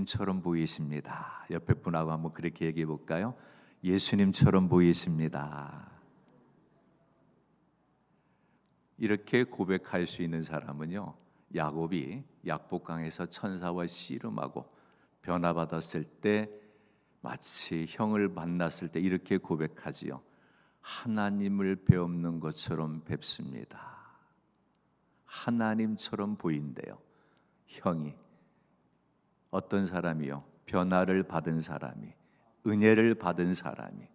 예수님처럼 보이십니다. 옆에 분하고 한번 그렇게 얘기해 볼까요? 예수님처럼 보이십니다. 이렇게 고백할 수 있는 사람은요, 야곱이 약복강에서 천사와 씨름하고 변화받았을 때 마치 형을 만났을 때 이렇게 고백하지요. 하나님을 배우는 것처럼 뵙습니다. 하나님처럼 보인대요. 형이 어떤 사람이요? 변화를 받은 사람이, 은혜를 받은 사람이.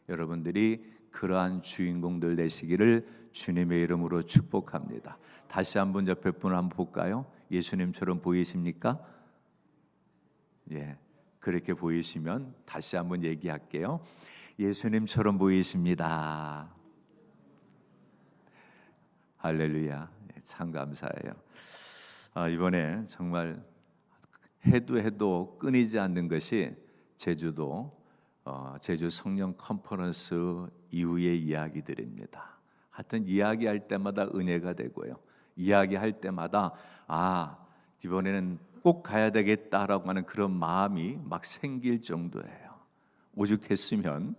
여러분들이 그러한 주인공들 되시기를 주님의 이름으로 축복합니다. 다시 한번 옆에 분을 한번 볼까요? 예수님처럼 보이십니까? 예, 그렇게 보이시면 다시 한번 얘기할게요. 예수님처럼 보이십니다. 할렐루야. 참 감사해요. 이번에 정말 해도 끊이지 않는 것이 제주 성령 컨퍼런스 이후의 이야기들입니다. 하여튼 이야기할 때마다 은혜가 되고요. 이야기할 때마다 이번에는 꼭 가야 되겠다라고 하는 그런 마음이 막 생길 정도예요. 오죽했으면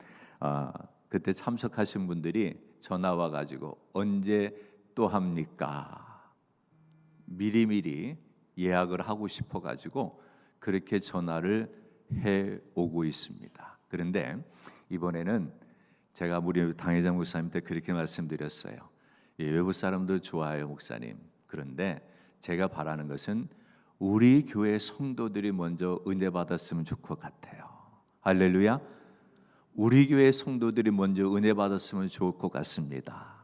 그때 참석하신 분들이 전화 와가지고 언제 또 합니까? 미리미리 예약을 하고 싶어가지고 그렇게 전화를 해오고 있습니다. 그런데 이번에는 제가 우리 당회장 목사님한테 그렇게 말씀드렸어요. 외부 사람도 좋아요, 목사님. 그런데 제가 바라는 것은 우리 교회 성도들이 먼저 은혜 받았으면 좋을 것 같아요. 할렐루야. 우리 교회 성도들이 먼저 은혜 받았으면 좋을 것 같습니다.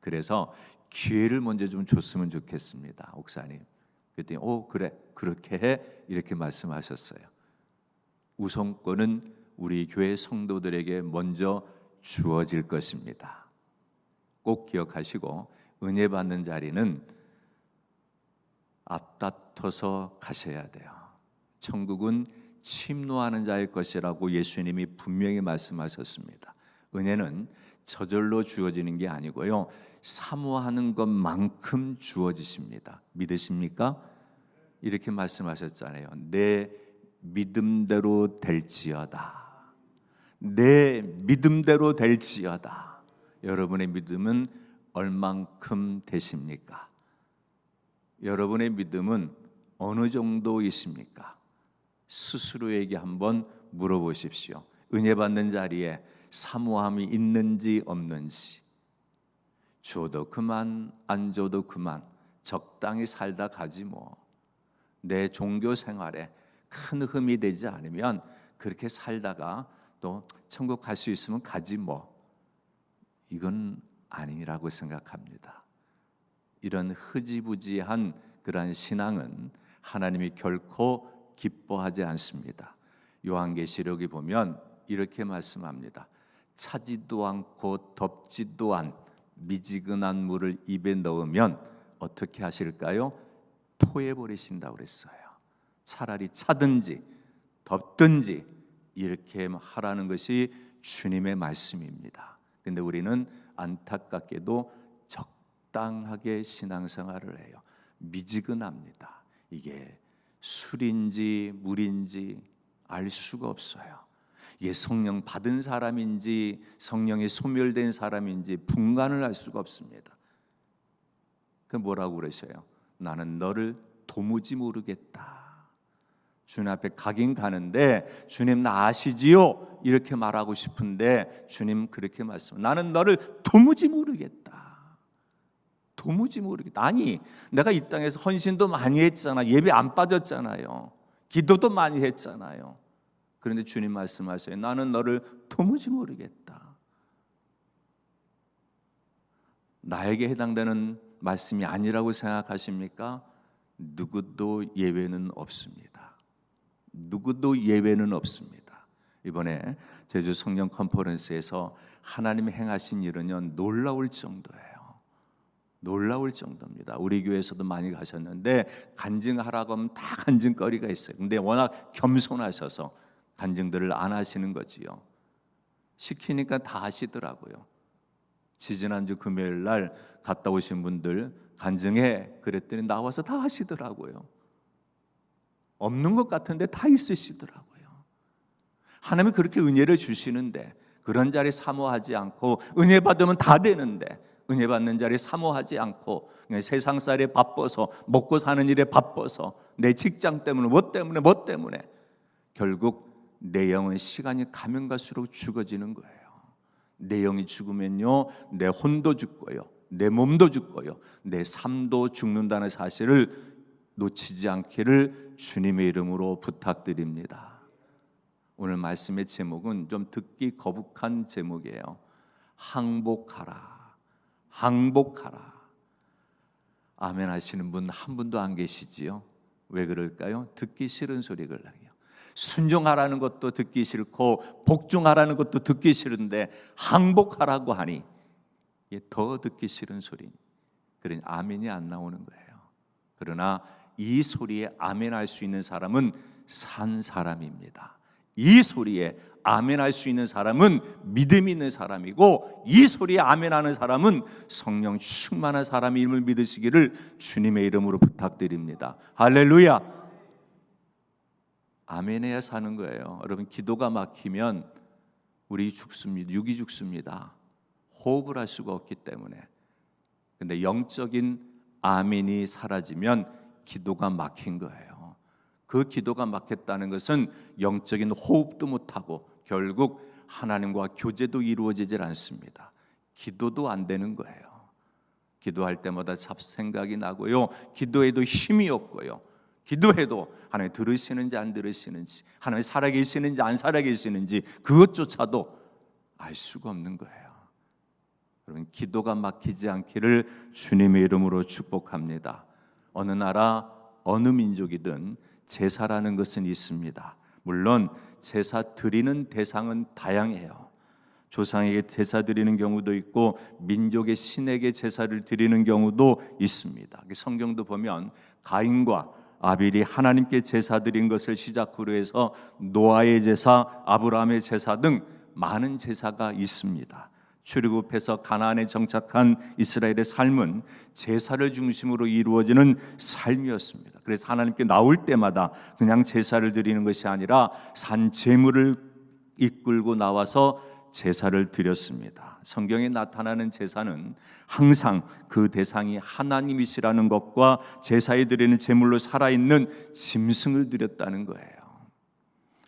그래서 기회를 먼저 좀 줬으면 좋겠습니다, 목사님. 그랬더니 그래, 그렇게 해, 이렇게 말씀하셨어요. 우선권은 우리 교회 성도들에게 먼저 주어질 것입니다. 꼭 기억하시고 은혜 받는 자리는 앞다퉈서 가셔야 돼요. 천국은 침노하는 자의 것이라고 예수님이 분명히 말씀하셨습니다. 은혜는 저절로 주어지는 게 아니고요, 사모하는 것만큼 주어지십니다. 믿으십니까? 이렇게 말씀하셨잖아요. 내 믿음대로 될지어다. 내 믿음대로 될지어다. 여러분의 믿음은 얼만큼 되십니까? 여러분의 믿음은 어느 정도이십니까? 스스로에게 한번 물어보십시오. 은혜 받는 자리에 사모함이 있는지 없는지. 줘도 그만, 안 줘도 그만, 적당히 살다 가지 뭐. 내 종교 생활에 큰 흠이 되지 않으면 그렇게 살다가 또 천국 갈 수 있으면 가지 뭐. 이건 아니라고 생각합니다. 이런 흐지부지한 그러한 신앙은 하나님이 결코 기뻐하지 않습니다. 요한계시록에 보면 이렇게 말씀합니다. 차지도 않고 덥지도 않 미지근한 물을 입에 넣으면 어떻게 하실까요? 토해버리신다고 그랬어요. 차라리 차든지 덥든지 이렇게 하라는 것이 주님의 말씀입니다. 근데 우리는 안타깝게도 적당하게 신앙생활을 해요. 미지근합니다. 이게 술인지 물인지 알 수가 없어요. 이게 성령 받은 사람인지 성령이 소멸된 사람인지 분간을 할 수가 없습니다. 그 뭐라고 그러셔요? 나는 너를 도무지 모르겠다. 주님 앞에 가긴 가는데 주님 나 아시지요? 이렇게 말하고 싶은데 주님 그렇게 말씀. 나는 너를 도무지 모르겠다. 도무지 모르겠다. 아니, 내가 이 땅에서 헌신도 많이 했잖아. 예배 안 빠졌잖아요. 기도도 많이 했잖아요. 그런데 주님 말씀하세요. 나는 너를 도무지 모르겠다. 나에게 해당되는 말씀이 아니라고 생각하십니까? 누구도 예외는 없습니다. 누구도 예외는 없습니다. 이번에 제주 성령 컨퍼런스에서 하나님이 행하신 일은요, 놀라울 정도예요. 놀라울 정도입니다. 우리 교회에서도 많이 가셨는데 간증하라고 하면 다 간증거리가 있어요. 근데 워낙 겸손하셔서 간증들을 안 하시는 거지요. 시키니까 다 하시더라고요. 지지난주 금요일 날 갔다 오신 분들 간증해 그랬더니 나와서 다 하시더라고요. 없는 것 같은데 다 있으시더라고요. 하나님이 그렇게 은혜를 주시는데 그런 자리 사모하지 않고, 은혜 받으면 다 되는데 은혜 받는 자리 사모하지 않고 그냥 세상살이에 바빠서, 먹고 사는 일에 바빠서, 내 직장 때문에 뭐 때문에 결국 내 영은 시간이 가면 갈수록 죽어지는 거예요. 내 영이 죽으면요, 내 혼도 죽고요, 내 몸도 죽고요, 내 삶도 죽는다는 사실을 놓치지 않기를 주님의 이름으로 부탁드립니다. 오늘 말씀의 제목은 좀 듣기 거북한 제목이에요. 항복하라. 항복하라. 아멘 하시는 분 한 분도 안 계시지요? 왜 그럴까요? 듣기 싫은 소리를 해요. 순종하라는 것도 듣기 싫고 복종하라는 것도 듣기 싫은데 항복하라고 하니 더 듣기 싫은 소리. 그러니 아멘이 안 나오는 거예요. 그러나 이 소리에 아멘할 수 있는 사람은 산 사람입니다. 이 소리에 아멘할 수 있는 사람은 믿음 있는 사람이고, 이 소리에 아멘하는 사람은 성령 충만한 사람임을 믿으시기를 주님의 이름으로 부탁드립니다. 할렐루야. 아멘해야 사는 거예요. 여러분, 기도가 막히면 우리 죽습니다. 육이 죽습니다. 호흡을 할 수가 없기 때문에. 근데 영적인 아멘이 사라지면 기도가 막힌 거예요. 그 기도가 막혔다는 것은 영적인 호흡도 못하고 결국 하나님과 교제도 이루어지질 않습니다. 기도도 안 되는 거예요. 기도할 때마다 잡생각이 나고요, 기도해도 힘이 없고요, 기도해도 하나님 들으시는지 안 들으시는지, 하나님 살아계시는지 안 살아계시는지 그것조차도 알 수가 없는 거예요. 여러분, 기도가 막히지 않기를 주님의 이름으로 축복합니다. 어느 나라 어느 민족이든 제사라는 것은 있습니다. 물론 제사 드리는 대상은 다양해요. 조상에게 제사 드리는 경우도 있고 민족의 신에게 제사를 드리는 경우도 있습니다. 성경도 보면 가인과 아벨이 하나님께 제사 드린 것을 시작으로 해서 노아의 제사, 아브라함의 제사 등 많은 제사가 있습니다. 출애굽해서 가나안에 정착한 이스라엘의 삶은 제사를 중심으로 이루어지는 삶이었습니다. 그래서 하나님께 나올 때마다 그냥 제사를 드리는 것이 아니라 산 제물을 이끌고 나와서 제사를 드렸습니다. 성경에 나타나는 제사는 항상 그 대상이 하나님이시라는 것과 제사에 드리는 제물로 살아있는 짐승을 드렸다는 거예요.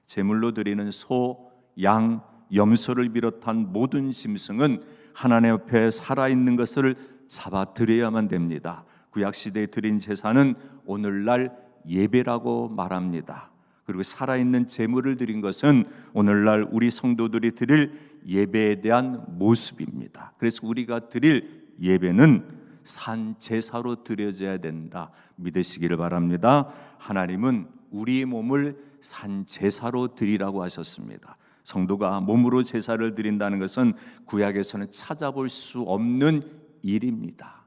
제물로 드리는 소, 양, 염소를 비롯한 모든 짐승은 하나님 앞에 살아있는 것을 잡아 드려야만 됩니다. 구약시대에 드린 제사는 오늘날 예배라고 말합니다. 그리고 살아있는 제물을 드린 것은 오늘날 우리 성도들이 드릴 예배에 대한 모습입니다. 그래서 우리가 드릴 예배는 산 제사로 드려져야 된다 믿으시기를 바랍니다. 하나님은 우리의 몸을 산 제사로 드리라고 하셨습니다. 성도가 몸으로 제사를 드린다는 것은 구약에서는 찾아볼 수 없는 일입니다.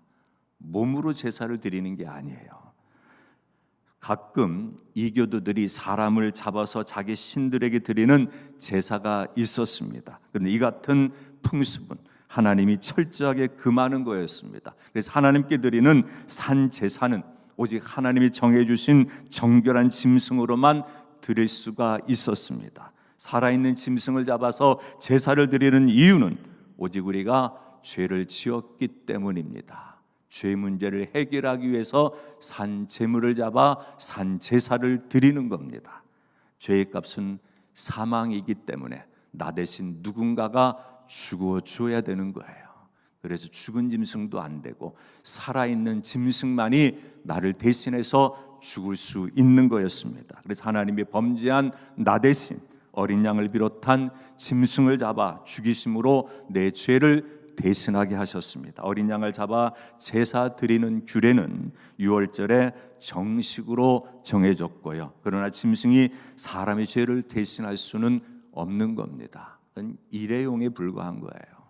몸으로 제사를 드리는 게 아니에요. 가끔 이교도들이 사람을 잡아서 자기 신들에게 드리는 제사가 있었습니다. 그런데 이 같은 풍습은 하나님이 철저하게 금하는 거였습니다. 그래서 하나님께 드리는 산 제사는 오직 하나님이 정해주신 정결한 짐승으로만 드릴 수가 있었습니다. 살아있는 짐승을 잡아서 제사를 드리는 이유는 오직 우리가 죄를 지었기 때문입니다. 죄 문제를 해결하기 위해서 산 제물을 잡아 산 제사를 드리는 겁니다. 죄의 값은 사망이기 때문에 나 대신 누군가가 죽어줘야 되는 거예요. 그래서 죽은 짐승도 안 되고 살아있는 짐승만이 나를 대신해서 죽을 수 있는 거였습니다. 그래서 하나님이 범죄한 나 대신 어린 양을 비롯한 짐승을 잡아 죽이심으로 내 죄를 대신하게 하셨습니다. 어린 양을 잡아 제사 드리는 규례는 유월절에 정식으로 정해졌고요. 그러나 짐승이 사람의 죄를 대신할 수는 없는 겁니다. 일회용에 불과한 거예요.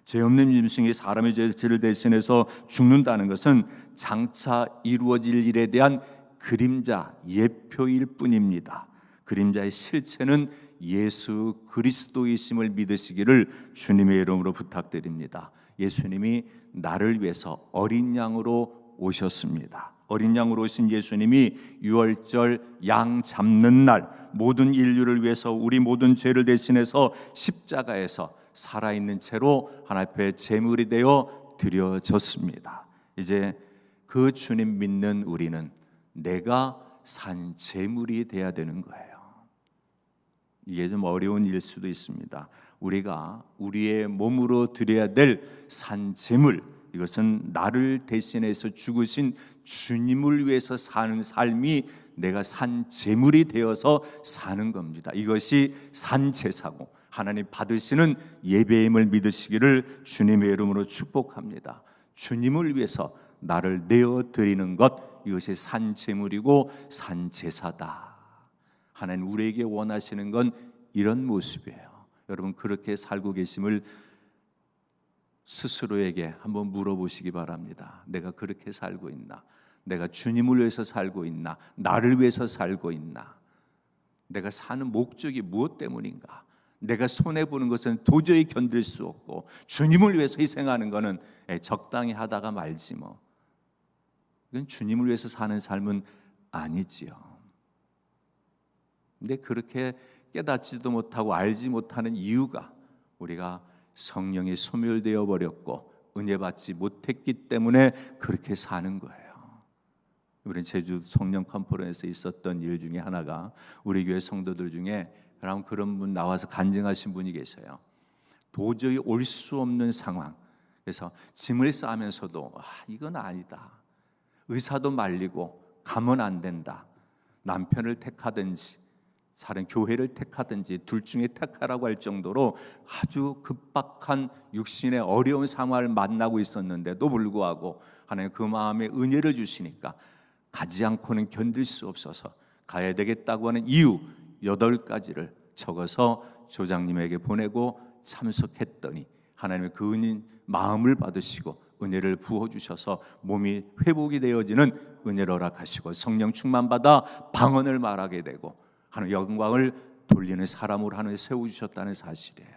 죄 없는 짐승이 사람의 죄를 대신해서 죽는다는 것은 장차 이루어질 일에 대한 그림자, 예표일 뿐입니다. 그림자의 실체는 예수 그리스도이심을 믿으시기를 주님의 이름으로 부탁드립니다. 예수님이 나를 위해서 어린 양으로 오셨습니다. 어린 양으로 오신 예수님이 유월절 양 잡는 날 모든 인류를 위해서 우리 모든 죄를 대신해서 십자가에서 살아있는 채로 하나님 앞에 제물이 되어 드려졌습니다. 이제 그 주님 믿는 우리는 내가 산 제물이 돼야 되는 거예요. 이게 좀 어려운 일 수도 있습니다. 우리가 우리의 몸으로 드려야 될 산 제물, 이것은 나를 대신해서 죽으신 주님을 위해서 사는 삶이 내가 산 제물이 되어서 사는 겁니다. 이것이 산 제사고 하나님 받으시는 예배임을 믿으시기를 주님의 이름으로 축복합니다. 주님을 위해서 나를 내어드리는 것, 이것이 산 제물이고 산 제사다. 하나님 우리에게 원하시는 건 이런 모습이에요. 여러분 그렇게 살고 계심을 스스로에게 한번 물어보시기 바랍니다. 내가 그렇게 살고 있나? 내가 주님을 위해서 살고 있나? 나를 위해서 살고 있나? 내가 사는 목적이 무엇 때문인가? 내가 손해보는 것은 도저히 견딜 수 없고 주님을 위해서 희생하는 것은 적당히 하다가 말지 뭐. 이건 주님을 위해서 사는 삶은 아니지요. 근데 그렇게 깨닫지도 못하고 알지 못하는 이유가 우리가 성령이 소멸되어 버렸고 은혜 받지 못했기 때문에 그렇게 사는 거예요. 우리 제주 성령 컨퍼런스에 있었던 일 중에 하나가 우리 교회 성도들 중에 그런 분 나와서 간증하신 분이 계세요. 도저히 올 수 없는 상황. 그래서 짐을 싸면서도 이건 아니다. 의사도 말리고 가면 안 된다. 남편을 택하든지 다른 교회를 택하든지 둘 중에 택하라고 할 정도로 아주 급박한 육신의 어려운 상황을 만나고 있었는데도 불구하고 하나님 그 마음에 은혜를 주시니까 가지 않고는 견딜 수 없어서 가야 되겠다고 하는 이유 8가지를 적어서 조장님에게 보내고 참석했더니 하나님의 그 은인 마음을 받으시고 은혜를 부어주셔서 몸이 회복이 되어지는 은혜를 허락하시고 성령 충만받아 방언을 말하게 되고 하나님 영광을 돌리는 사람으로 하나님 세워주셨다는 사실이에요.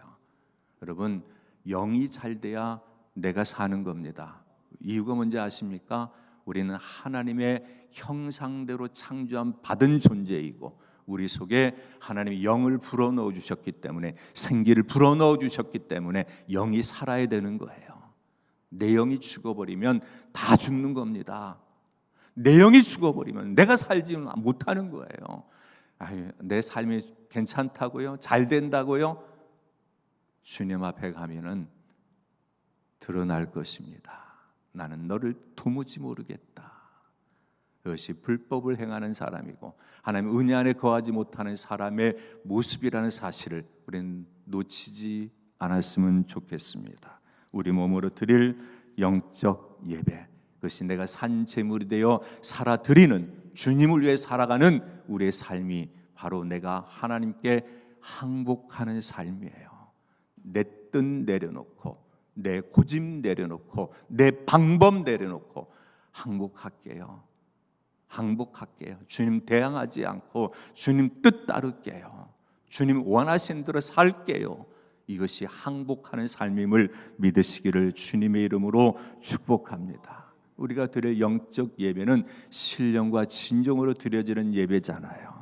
여러분 영이 잘 돼야 내가 사는 겁니다. 이유가 뭔지 아십니까? 우리는 하나님의 형상대로 창조함 받은 존재이고 우리 속에 하나님이 영을 불어넣어 주셨기 때문에 생기를 불어넣어 주셨기 때문에 영이 살아야 되는 거예요. 내 영이 죽어버리면 다 죽는 겁니다. 내 영이 죽어버리면 내가 살지 못하는 거예요. 내 삶이 괜찮다고요? 잘 된다고요? 주님 앞에 가면은 드러날 것입니다. 나는 너를 도무지 모르겠다. 그것이 불법을 행하는 사람이고 하나님 은혜 안에 거하지 못하는 사람의 모습이라는 사실을 우리는 놓치지 않았으면 좋겠습니다. 우리 몸으로 드릴 영적 예배, 그것이 내가 산 제물이 되어 살아 드리는 주님을 위해 살아가는 우리의 삶이 바로 내가 하나님께 항복하는 삶이에요. 내 뜻 내려놓고 내 고집 내려놓고 내 방법 내려놓고 항복할게요. 주님 대항하지 않고 주님 뜻 따를게요. 주님 원하시는 대로 살게요. 이것이 항복하는 삶임을 믿으시기를 주님의 이름으로 축복합니다. 우리가 드릴 영적 예배는 신령과 진정으로 드려지는 예배잖아요.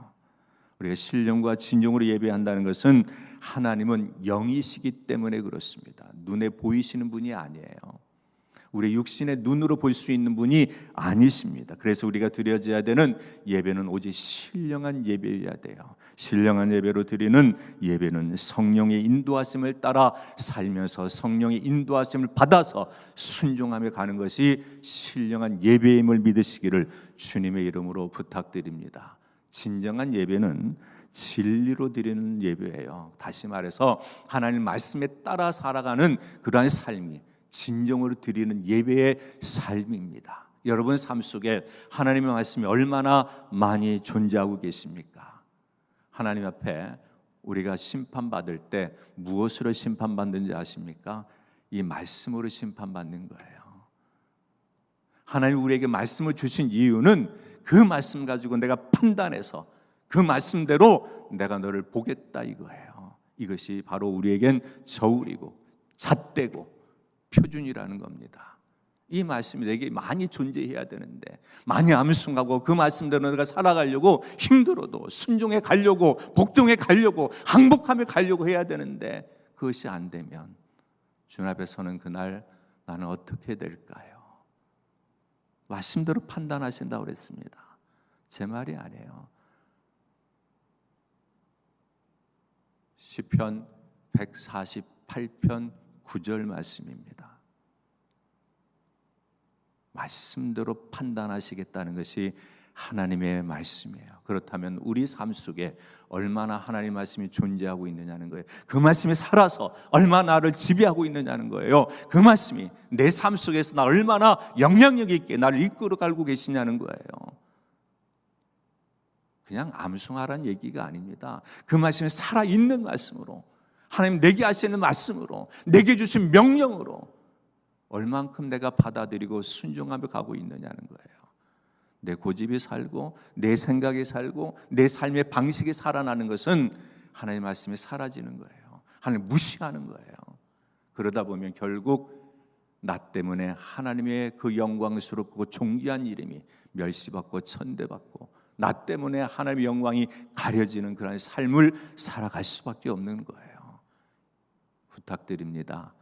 우리가 신령과 진정으로 예배한다는 것은 하나님은 영이시기 때문에 그렇습니다. 눈에 보이시는 분이 아니에요. 우리 육신의 눈으로 볼 수 있는 분이 아니십니다. 그래서 우리가 드려져야 되는 예배는 오직 신령한 예배여야 돼요. 신령한 예배로 드리는 예배는 성령의 인도하심을 따라 살면서 성령의 인도하심을 받아서 순종하며 가는 것이 신령한 예배임을 믿으시기를 주님의 이름으로 부탁드립니다. 진정한 예배는 진리로 드리는 예배예요. 다시 말해서 하나님 말씀에 따라 살아가는 그러한 삶이 진정으로 드리는 예배의 삶입니다. 여러분 삶 속에 하나님의 말씀이 얼마나 많이 존재하고 계십니까? 하나님 앞에 우리가 심판받을 때 무엇으로 심판받는지 아십니까? 이 말씀으로 심판받는 거예요. 하나님 우리에게 말씀을 주신 이유는 그 말씀 가지고 내가 판단해서 그 말씀대로 내가 너를 보겠다 이거예요. 이것이 바로 우리에겐 저울이고 잣대고 표준이라는 겁니다. 이 말씀이 내게 많이 존재해야 되는데, 많이 암송하고 그 말씀대로 내가 살아가려고 힘들어도 순종해 가려고, 복종해 가려고, 항복하며 가려고 해야 되는데, 그것이 안 되면 주님 앞에 서는 그날 나는 어떻게 될까요? 말씀대로 판단하신다고 그랬습니다. 제 말이 아니에요. 시편 148편 9절 말씀입니다. 말씀대로 판단하시겠다는 것이 하나님의 말씀이에요. 그렇다면 우리 삶 속에 얼마나 하나님의 말씀이 존재하고 있느냐는 거예요. 그 말씀이 살아서 얼마나 나를 지배하고 있느냐는 거예요. 그 말씀이 내 삶 속에서 나 얼마나 영향력 있게 나를 이끌어 가고 계시냐는 거예요. 그냥 암송하라는 얘기가 아닙니다. 그 말씀이 살아있는 말씀으로, 하나님 내게 하시는 말씀으로, 내게 주신 명령으로 얼만큼 내가 받아들이고 순종하며 가고 있느냐는 거예요. 내 고집이 살고 내 생각이 살고 내 삶의 방식이 살아나는 것은 하나님의 말씀이 사라지는 거예요. 하나님 무시하는 거예요. 그러다 보면 결국 나 때문에 하나님의 그 영광스럽고 존귀한 이름이 멸시받고 천대받고, 나 때문에 하나님의 영광이 가려지는 그런 삶을 살아갈 수밖에 없는 거예요. 부탁드립니다.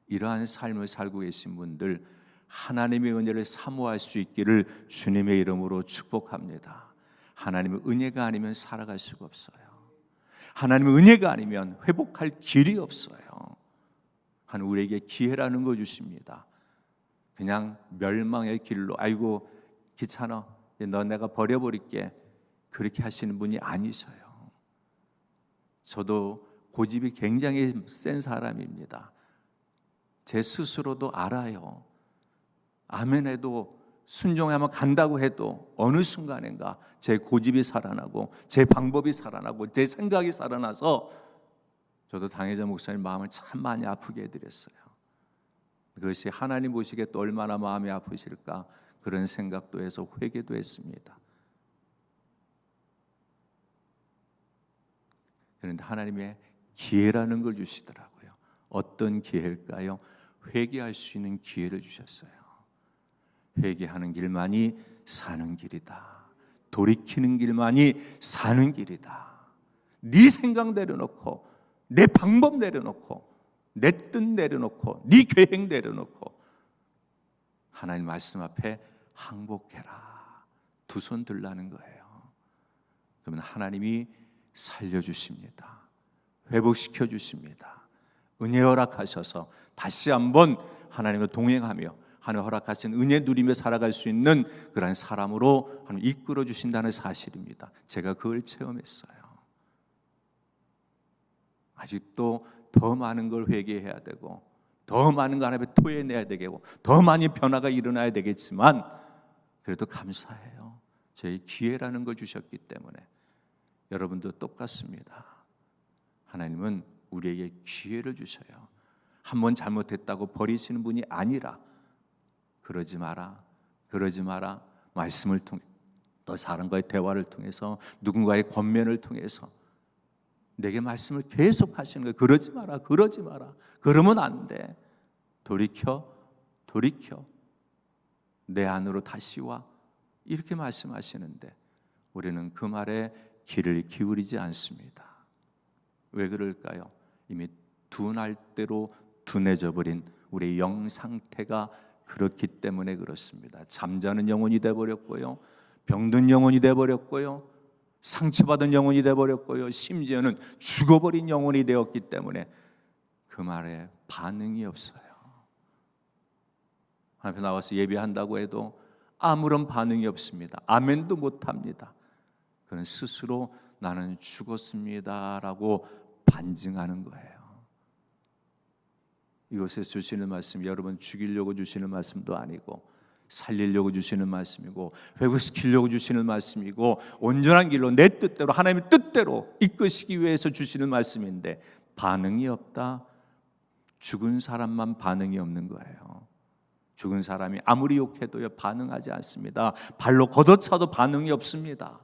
이러한 삶을 살고 계신 분들, 하나님의 은혜를 사모할 수 있기를 주님의 이름으로 축복합니다. 하나님의 은혜가 아니면 살아갈 수가 없어요. 하나님의 은혜가 아니면 회복할 길이 없어요. 하나님 우리에게 기회라는 거 주십니다. 그냥 멸망의 길로, 아이고 귀찮아, 너 내가 버려버릴게, 그렇게 하시는 분이 아니셔요. 저도 고집이 굉장히 센 사람입니다. 제 스스로도 알아요. 아멘 해도, 순종하면 간다고 해도 어느 순간인가 제 고집이 살아나고 제 방법이 살아나고 제 생각이 살아나서 저도 당회자 목사님 마음을 참 많이 아프게 해드렸어요. 그것이 하나님 보시기에 또 얼마나 마음이 아프실까, 그런 생각도 해서 회개도 했습니다. 그런데 하나님의 기회라는 걸 주시더라고요. 어떤 기회일까요? 회개할 수 있는 기회를 주셨어요. 회개하는 길만이 사는 길이다. 돌이키는 길만이 사는 길이다. 네 생각 내려놓고, 내 방법 내려놓고, 내 뜻 내려놓고, 네 계획 내려놓고 하나님 말씀 앞에 항복해라. 두 손 들라는 거예요. 그러면 하나님이 살려주십니다. 회복시켜 주십니다. 은혜 허락하셔서 다시 한번 하나님과 동행하며 하나님 허락하신 은혜 누리며 살아갈 수 있는 그런 사람으로 하나님 이끌어 주신다는 사실입니다. 제가 그걸 체험했어요. 아직도 더 많은 걸 회개해야 되고, 더 많은 걸 하나님 앞에 토해내야 되고, 더 많이 변화가 일어나야 되겠지만, 그래도 감사해요. 저희 기회라는 걸 주셨기 때문에. 여러분도 똑같습니다. 하나님은 우리에게 기회를 주셔요. 한 번 잘못했다고 버리시는 분이 아니라, 그러지 마라, 그러지 마라, 말씀을 통해, 또 사람과의 대화를 통해서, 누군가의 권면을 통해서 내게 말씀을 계속 하시는 거예요. 그러지 마라, 그러지 마라, 그러면 안 돼. 돌이켜, 돌이켜, 내 안으로 다시 와, 이렇게 말씀하시는데 우리는 그 말에 귀를 기울이지 않습니다. 왜 그럴까요? 이미 둔할 대로 둔해져 버린 우리의 영 상태가 그렇기 때문에 그렇습니다. 잠자는 영혼이 되어버렸고요, 병든 영혼이 되어버렸고요, 상처받은 영혼이 되어버렸고요, 심지어는 죽어버린 영혼이 되었기 때문에 그 말에 반응이 없어요. 하나님 앞에 나와서 예배한다고 해도 아무런 반응이 없습니다. 아멘도 못합니다. 그는 스스로 나는 죽었습니다라고 반증하는 거예요. 이곳에서 주시는 말씀, 여러분 죽이려고 주시는 말씀도 아니고, 살리려고 주시는 말씀이고, 회복시키려고 주시는 말씀이고, 온전한 길로 내 뜻대로, 하나님의 뜻대로 이끄시기 위해서 주시는 말씀인데 반응이 없다. 죽은 사람만 반응이 없는 거예요. 죽은 사람이 아무리 욕해도요 반응하지 않습니다. 발로 걷어차도 반응이 없습니다.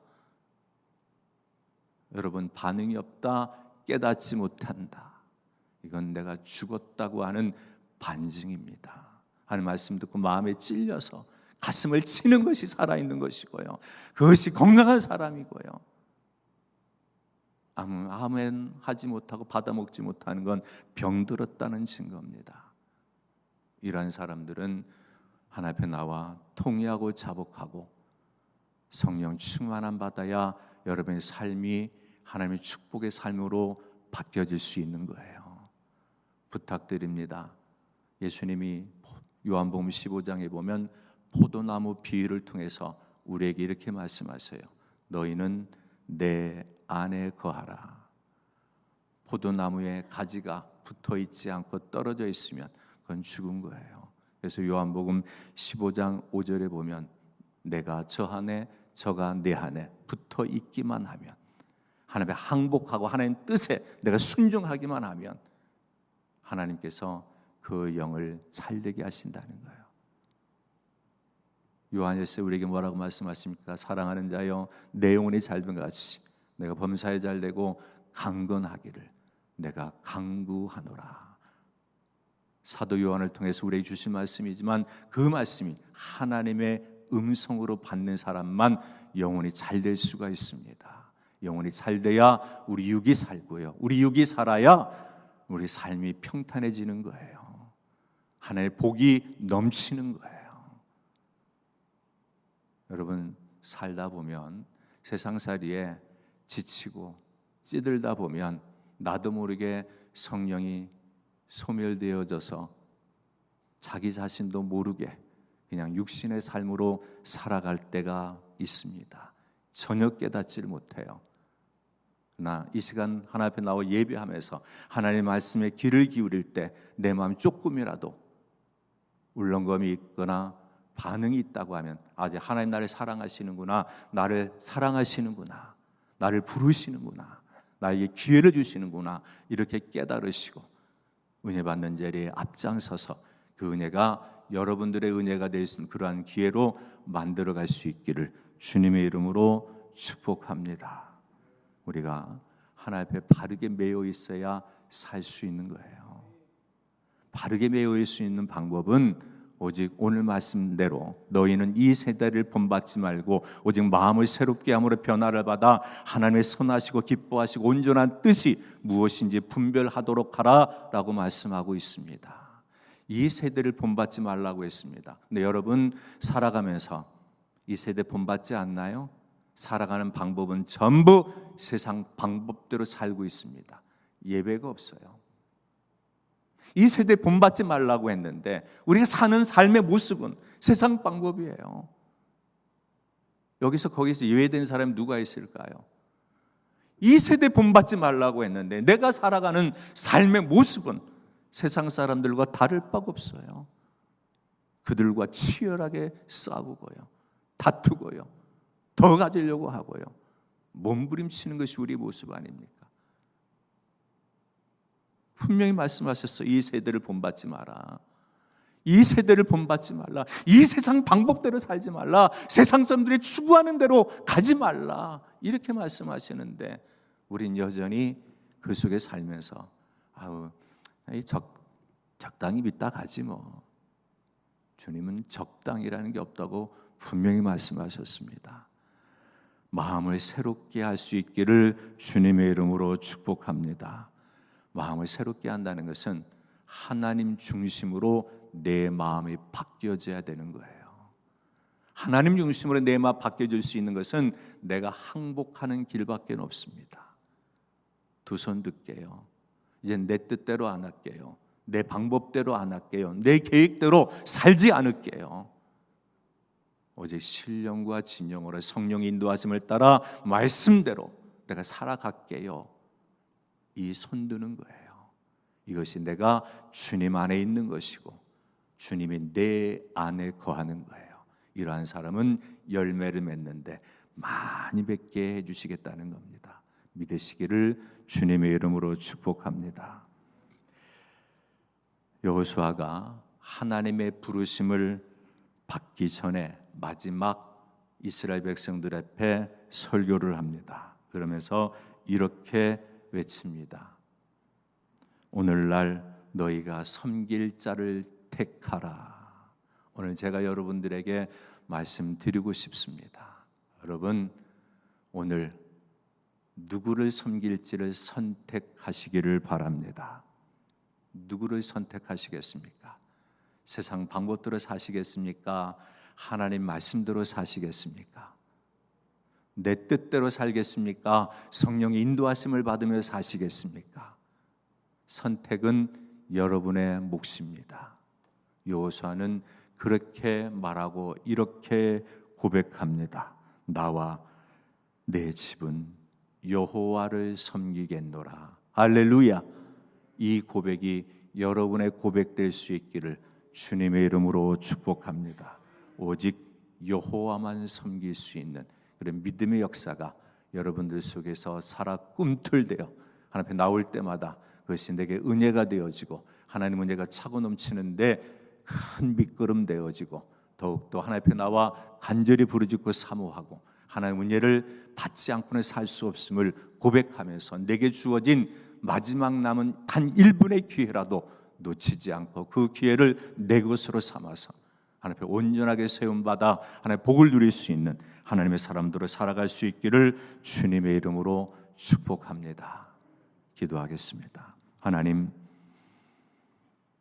여러분, 반응이 없다, 깨닫지 못한다, 이건 내가 죽었다고 하는 반증입니다. 하는 말씀 듣고 마음에 찔려서 가슴을 치는 것이 살아있는 것이고요. 그것이 건강한 사람이고요. 아멘 하지 못하고 받아먹지 못하는 건 병들었다는 증거입니다. 이러한 사람들은 하나님 앞에 나와 통회하고 자복하고 성령 충만함 받아야 여러분의 삶이 하나님의 축복의 삶으로 바뀌어질 수 있는 거예요. 부탁드립니다. 예수님이 요한복음 15장에 보면 포도나무 비유를 통해서 우리에게 이렇게 말씀하세요. 너희는 내 안에 거하라. 포도나무에 가지가 붙어 있지 않고 떨어져 있으면 그건 죽은 거예요. 그래서 요한복음 15장 5절에 보면 내가 저 안에 저가 내 안에 붙어 있기만 하면, 하나님의 항복하고 하나님 뜻에 내가 순종하기만 하면 하나님께서 그 영을 살되게 하신다는 거예요. 요한일서 우리에게 뭐라고 말씀하십니까? 사랑하는 자여, 내 영혼이 잘된 것 같이 내가 범사에 잘되고 강건하기를 내가 강구하노라. 사도 요한을 통해서 우리에게 주신 말씀이지만 그 말씀이 하나님의 음성으로 받는 사람만 영혼이 잘될 수가 있습니다. 영혼이 잘돼야 우리 육이 살고요, 우리 육이 살아야 우리 삶이 평탄해지는 거예요. 하나님의 복이 넘치는 거예요. 여러분, 살다 보면 세상살이에 지치고 찌들다 보면 나도 모르게 성령이 소멸되어져서 자기 자신도 모르게 그냥 육신의 삶으로 살아갈 때가 있습니다. 전혀 깨닫지를 못해요. 그러나 이 시간 하나님 앞에 나와 예배하면서 하나님의 말씀에 귀를 기울일 때 내 마음이 조금이라도 울렁거림이 있거나 반응이 있다고 하면 아직 하나님 나를 사랑하시는구나, 나를 사랑하시는구나, 나를 부르시는구나, 나에게 기회를 주시는구나, 이렇게 깨달으시고 은혜 받는 자리에 앞장서서 그 은혜가 여러분들의 은혜가 될 수 있는 그러한 기회로 만들어갈 수 있기를 주님의 이름으로 축복합니다. 우리가 하나님 앞에 바르게 매여 있어야 살 수 있는 거예요. 바르게 매여 있을 수 있는 방법은 오직 오늘 말씀대로 너희는 이 세대를 본받지 말고 오직 마음을 새롭게 함으로 변화를 받아 하나님의 선하시고 기뻐하시고 온전한 뜻이 무엇인지 분별하도록 하라라고 말씀하고 있습니다. 이 세대를 본받지 말라고 했습니다. 근데 여러분 살아가면서 이 세대 본받지 않나요? 살아가는 방법은 전부 세상 방법대로 살고 있습니다. 예배가 없어요. 이 세대 본받지 말라고 했는데 우리가 사는 삶의 모습은 세상 방법이에요. 여기서 거기서 예외된 사람이 누가 있을까요? 이 세대 본받지 말라고 했는데 내가 살아가는 삶의 모습은 세상 사람들과 다를 바가 없어요. 그들과 치열하게 싸우고요, 다투고요, 더 가지려고 하고요, 몸부림치는 것이 우리의 모습 아닙니까? 분명히 말씀하셨어. 이 세대를 본받지 마라. 이 세대를 본받지 말라. 이 세상 방법대로 살지 말라. 세상 사람들이 추구하는 대로 가지 말라. 이렇게 말씀하시는데 우린 여전히 그 속에 살면서 적당히 믿다 가지 뭐. 주님은 적당이라는 게 없다고 분명히 말씀하셨습니다. 마음을 새롭게 할 수 있기를 주님의 이름으로 축복합니다. 마음을 새롭게 한다는 것은 하나님 중심으로 내 마음이 바뀌어져야 되는 거예요. 하나님 중심으로 내 마음 바뀌어질 수 있는 것은 내가 항복하는 길밖에 없습니다. 두 손 들게요. 이제 내 뜻대로 안 할게요. 내 방법대로 안 할게요. 내 계획대로 살지 않을게요. 오직 신령과 진령으로 성령의 인도하심을 따라 말씀대로 내가 살아갈게요. 이 손드는 거예요. 이것이 내가 주님 안에 있는 것이고 주님이 내 안에 거하는 거예요. 이러한 사람은 열매를 맺는데 많이 맺게 해주시겠다는 겁니다. 믿으시기를 주님의 이름으로 축복합니다. 여호수아가 하나님의 부르심을 받기 전에 마지막 이스라엘 백성들 앞에 설교를 합니다. 그러면서 이렇게 외칩니다. 오늘날 너희가 섬길 자를 택하라. 오늘 제가 여러분들에게 말씀드리고 싶습니다. 여러분, 오늘 누구를 섬길지를 선택하시기를 바랍니다. 누구를 선택하시겠습니까? 세상 방법대로 사시겠습니까? 하나님 말씀대로 사시겠습니까? 내 뜻대로 살겠습니까? 성령의 인도하심을 받으며 사시겠습니까? 선택은 여러분의 몫입니다. 여호수아는 그렇게 말하고 이렇게 고백합니다. 나와 내 집은 여호와를 섬기겠노라. 할렐루야. 이 고백이 여러분의 고백될 수 있기를 주님의 이름으로 축복합니다. 오직 여호와만 섬길 수 있는 그런 믿음의 역사가 여러분들 속에서 살아 꿈틀대어 하나님 앞에 나올 때마다 그것이 내게 은혜가 되어지고 하나님 은혜가 차고 넘치는데 큰 밑거름 되어지고 더욱더 하나님 앞에 나와 간절히 부르짖고 사모하고 하나님 은혜를 받지 않고는 살 수 없음을 고백하면서 내게 주어진 마지막 남은 단 1분의 기회라도 놓치지 않고 그 기회를 내 것으로 삼아서 하나님 앞에 온전하게 세움받아 하나님의 복을 누릴 수 있는 하나님의 사람들로 살아갈 수 있기를 주님의 이름으로 축복합니다. 기도하겠습니다. 하나님,